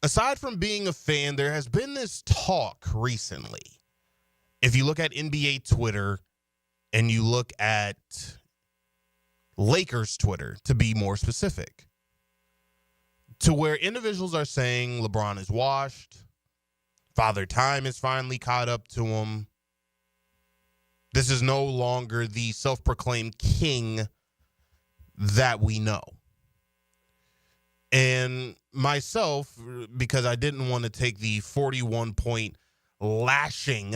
aside from being a fan, there has been this talk recently. If you look at NBA Twitter and you look at Lakers Twitter, to be more specific, to where individuals are saying LeBron is washed, Father Time is finally caught up to him. This is no longer the self-proclaimed king that we know. And myself, because I didn't want to take the 41-point lashing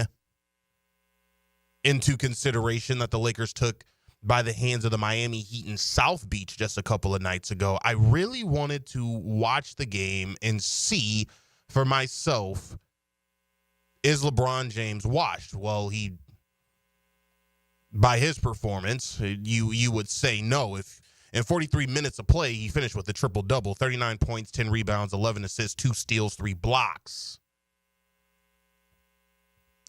into consideration that the Lakers took by the hands of the Miami Heat in South Beach just a couple of nights ago, I really wanted to watch the game and see for myself, is LeBron James washed? Well, by his performance, you would say no. If in 43 minutes of play, he finished with a triple-double, 39 points, 10 rebounds, 11 assists, 2 steals, 3 blocks.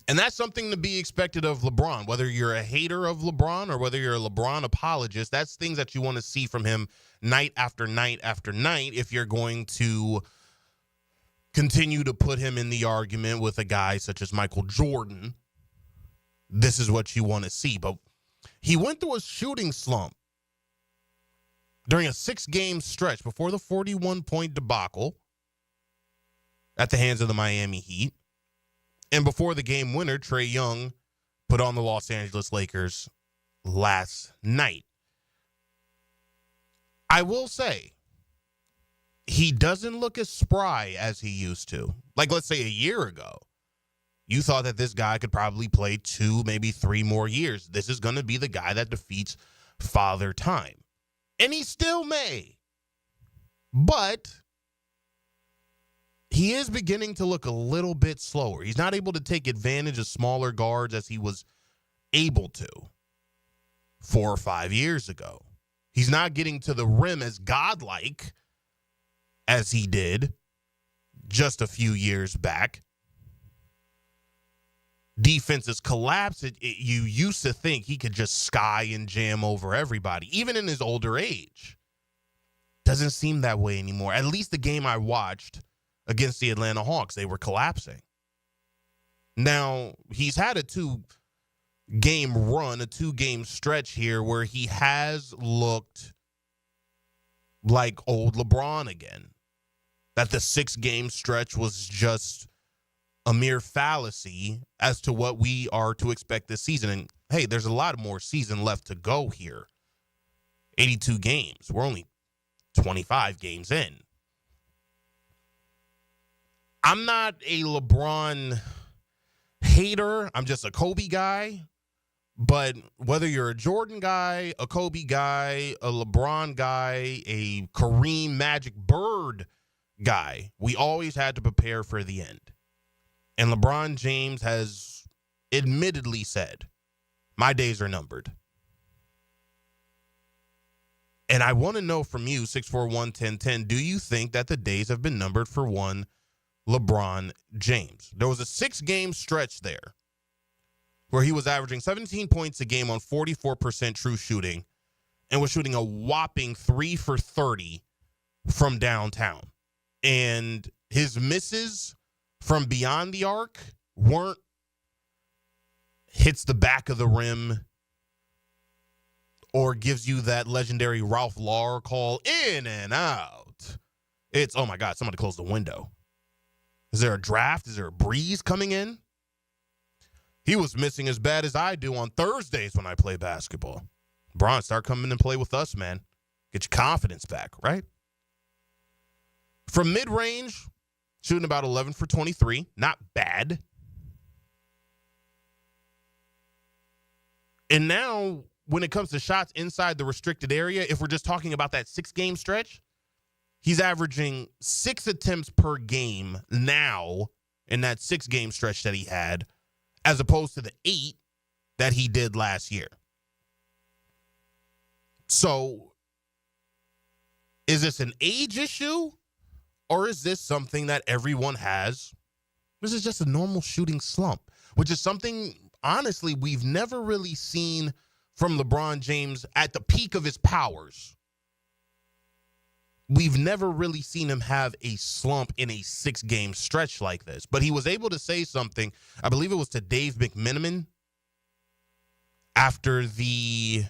And that's something to be expected of LeBron. Whether you're a hater of LeBron or whether you're a LeBron apologist, that's things that you want to see from him night after night after night if you're going to continue to put him in the argument with a guy such as Michael Jordan. This is what you want to see. But he went through a shooting slump during a 6-game stretch before the 41-point debacle at the hands of the Miami Heat. And before the game winner, Trae Young, put on the Los Angeles Lakers last night. I will say, he doesn't look as spry as he used to. Like, let's say a year ago, you thought that this guy could probably play 2, maybe 3 more years. This is going to be the guy that defeats Father Time. And he still may. But he is beginning to look a little bit slower. He's not able to take advantage of smaller guards as he was able to 4 or 5 years ago. He's not getting to the rim as godlike as he did just a few years back. Defenses collapse. You used to think he could just sky and jam over everybody, even in his older age. Doesn't seem that way anymore. At least the game I watched against the Atlanta Hawks, they were collapsing. Now, he's had a 2-game run, a 2-game stretch here where he has looked like old LeBron again. That the 6-game stretch was just a mere fallacy as to what we are to expect this season. And, hey, there's a lot more season left to go here. 82 games. We're only 25 games in. I'm not a LeBron hater. I'm just a Kobe guy. But whether you're a Jordan guy, a Kobe guy, a LeBron guy, a Kareem Magic Bird guy, we always had to prepare for the end. And LeBron James has admittedly said, my days are numbered. And I want to know from you, 641-1010, do you think that the days have been numbered for one LeBron James? There was a 6-game stretch there where he was averaging 17 points a game on 44% true shooting and was shooting a whopping 3 for 30 from downtown. And his misses from beyond the arc weren't hits the back of the rim or gives you that legendary Ralph Lauer call in and out. It's, oh my God, somebody close the window. Is there a draft? Is there a breeze coming in? He was missing as bad as I do on Thursdays when I play basketball. Bron, start coming and play with us, man. Get your confidence back, right? From mid-range, shooting about 11 for 23. Not bad. And now, when it comes to shots inside the restricted area, if we're just talking about that 6-game stretch, he's averaging 6 attempts per game now in that 6-game stretch that he had, as opposed to the 8 that he did last year. So, is this an age issue? Or is this something that everyone has? This is just a normal shooting slump, which is something, honestly, we've never really seen from LeBron James at the peak of his powers. we've never really seen him have a slump in a 6-game stretch like this. But he was able to say something, I believe it was to Dave McMenamin, after either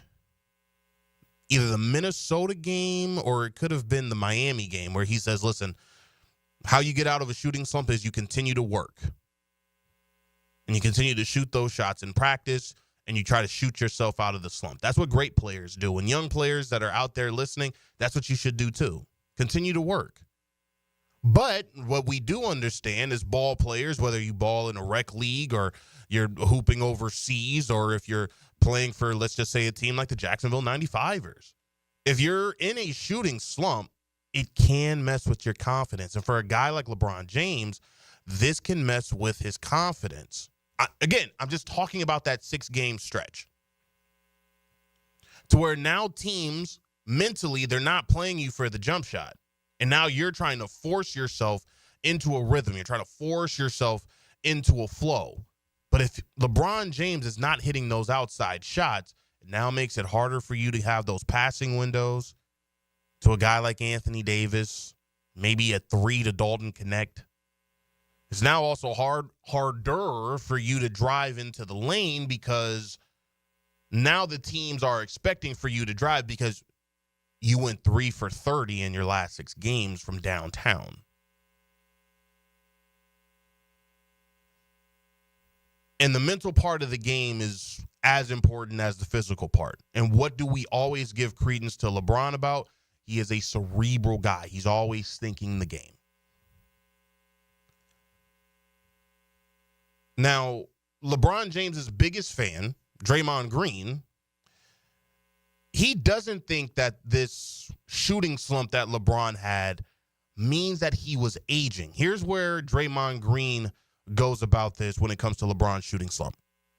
the Minnesota game or it could have been the Miami game, where he says, listen, how you get out of a shooting slump is you continue to work. And you continue to shoot those shots in practice, and you try to shoot yourself out of the slump. That's what great players do. And young players that are out there listening, that's what you should do too. Continue to work. But what we do understand is ball players, whether you ball in a rec league or you're hooping overseas, or if you're playing for, let's just say, a team like the Jacksonville 95ers, if you're in a shooting slump, it can mess with your confidence. And for a guy like LeBron James, this can mess with his confidence. Again, I'm just talking about that 6-game stretch to where now teams mentally, they're not playing you for the jump shot. And now you're trying to force yourself into a rhythm. You're trying to force yourself into a flow. But if LeBron James is not hitting those outside shots, it now makes it harder for you to have those passing windows to a guy like Anthony Davis, maybe a 3 to Dalton Connect. It's now also harder for you to drive into the lane, because now the teams are expecting for you to drive because you went 3 for 30 in your last 6 games from downtown. And the mental part of the game is as important as the physical part. And what do we always give credence to LeBron about? He is a cerebral guy. He's always thinking the game. Now, LeBron James's biggest fan, Draymond Green, he doesn't think that this shooting slump that LeBron had means that he was aging. Here's where Draymond Green goes about this when it comes to LeBron's shooting slump.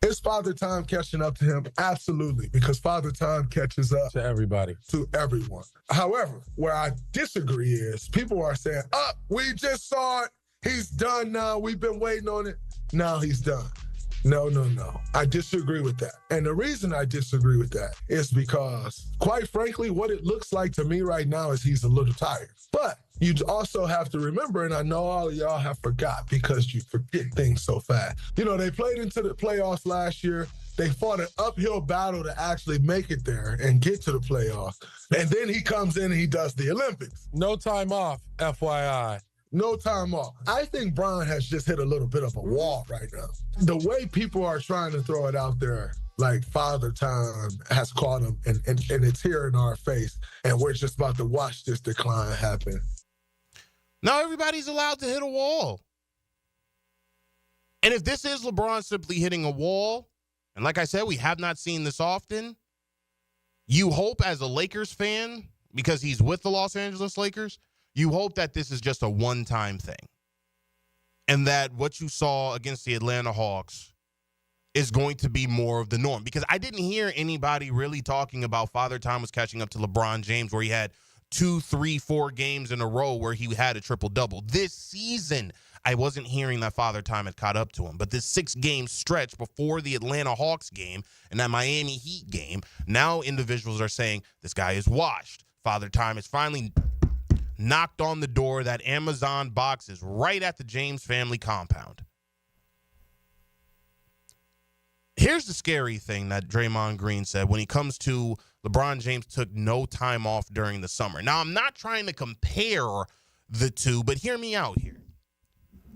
Is Father Time catching up to him? Absolutely, because Father Time catches up to everybody, to everyone. However, where I disagree is people are saying, we just saw it. He's done now. We've been waiting on it. Now he's done. No. I disagree with that. And the reason I disagree with that is because, quite frankly, what it looks like to me right now is he's a little tired. But you also have to remember, and I know all of y'all have forgot because you forget things so fast. You know, they played into the playoffs last year. They fought an uphill battle to actually make it there and get to the playoffs. And then he comes in and he does the Olympics. No time off, FYI. No time off. I think Bron has just hit a little bit of a wall right now. The way people are trying to throw it out there, like Father Time has caught him, and it's here in our face, and we're just about to watch this decline happen. Now everybody's allowed to hit a wall. And if this is LeBron simply hitting a wall, and like I said, we have not seen this often, you hope as a Lakers fan, because he's with the Los Angeles Lakers, you hope that this is just a one-time thing. And that what you saw against the Atlanta Hawks is going to be more of the norm. Because I didn't hear anybody really talking about Father Time was catching up to LeBron James, where he had 2, 3, 4 games in a row where he had a triple-double. This season, I wasn't hearing that Father Time had caught up to him. But this 6-game stretch before the Atlanta Hawks game and that Miami Heat game, now individuals are saying this guy is washed. Father Time is finally knocked on the door. That Amazon box is right at the James family compound. Here's the scary thing that Draymond Green said when he comes to LeBron James took no time off during the summer. Now, I'm not trying to compare the two, but hear me out here.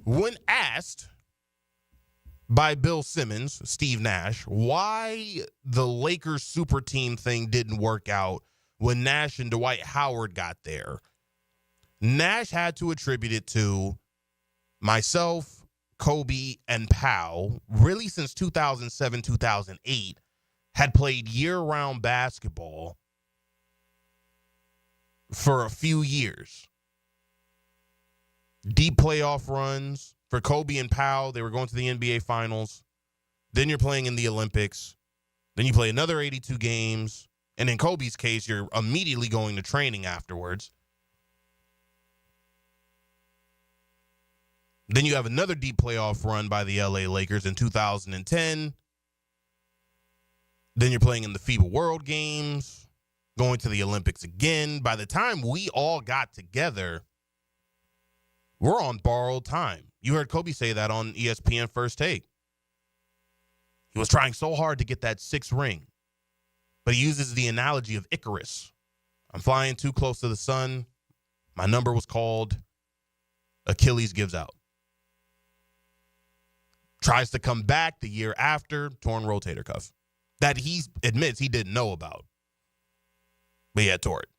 When asked by Bill Simmons, Steve Nash, why the Lakers super team thing didn't work out when Nash and Dwight Howard got there, Nash had to attribute it to myself, Kobe, and Powell, really since 2007, 2008, had played year-round basketball for a few years. Deep playoff runs. For Kobe and Powell, they were going to the NBA Finals. Then you're playing in the Olympics. Then you play another 82 games. And in Kobe's case, you're immediately going to training afterwards. Then you have another deep playoff run by the LA Lakers in 2010. Then you're playing in the FIBA World Games. going to the Olympics again. By the time we all got together, we're on borrowed time. You heard Kobe say that on ESPN First Take. He was trying so hard to get that 6th ring, but he uses the analogy of Icarus. I'm flying too close to the sun. My number was called. Achilles gives out. Tries to come back the year after, torn rotator cuff that he admits he didn't know about. But yeah, tore it.